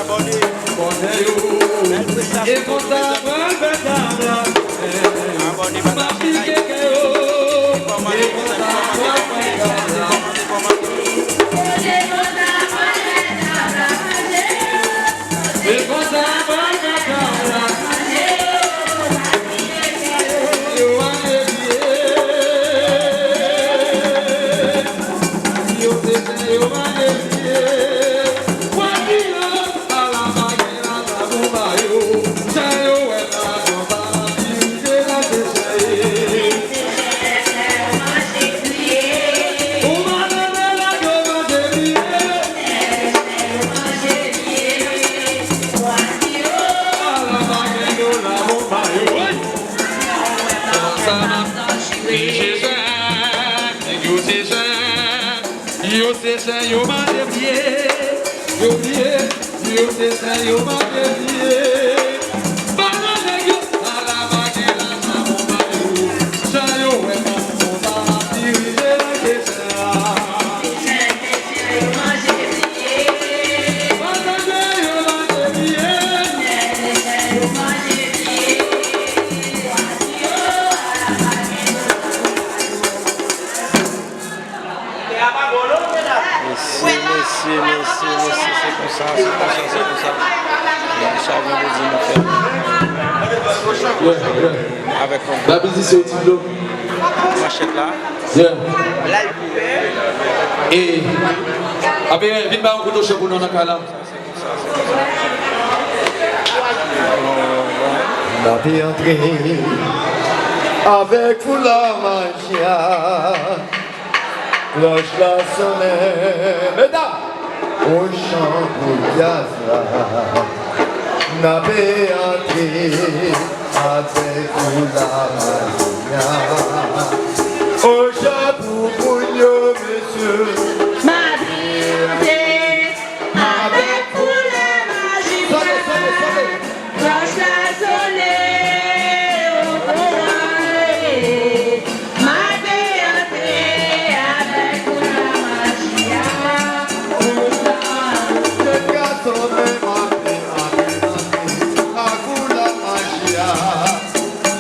Abonné, Yo c'est ça, yo m'a dévié. Yo oublié, yo c'est ça, yo m'a dévié. Banane yo, à la bague la chambre yo. Ça yo est mon monde, dirige la question. Merci, c'est comme ça. Avec la musique c'est au tableau. Machette là. Et après, vite un couteau chez vous dans la cala. La vie entrée avec vous la magia. Cloche la sonnette, mesdames, au chant pour Gaza, n'avez entré avec vous la magia. Au chant pour Bougno, monsieur, Ma vie avec vous la magie. Cloche la sonnette, au courant. Ma vie avec vous la magie. le gâteau de ma vie, à vous la magia.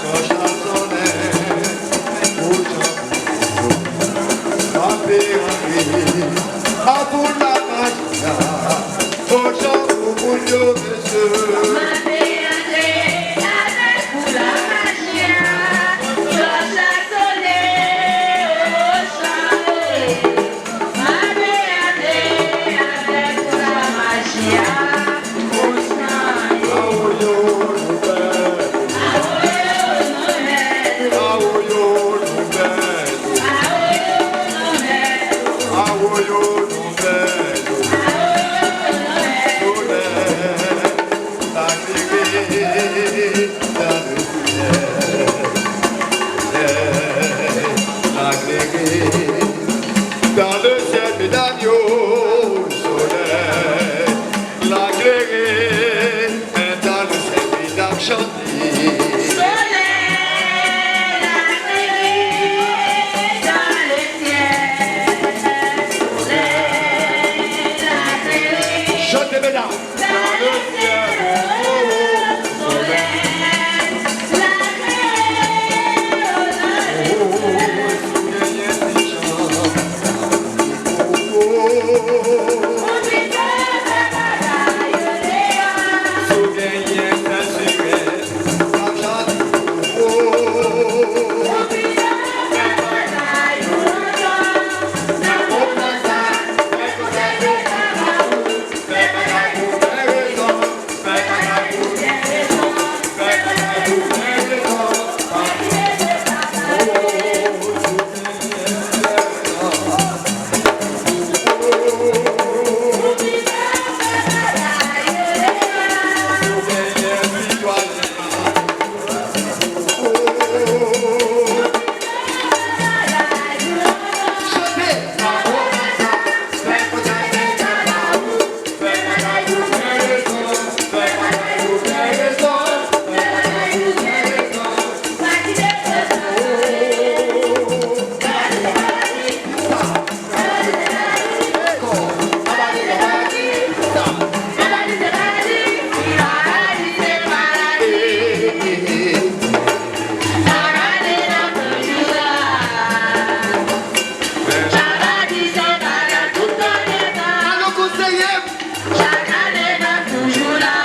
Cloche la sonnette, au chant pour n'avez entré à vous la magia. Au chant pour Bougno, monsieur. Ma vie avec vous la magie. Cloche la sonnette, au chant. Ma vie avec vous la magie. Au chant. Dans le ciel, mesdames, au soleil, la grée est dans le ciel, mesdames, chantez. Soleil, la grille dans le ciel. Soleil, la grille Chantez, mesdames. dans le ciel. Soleil, la Conseiller. Chacun est toujours là.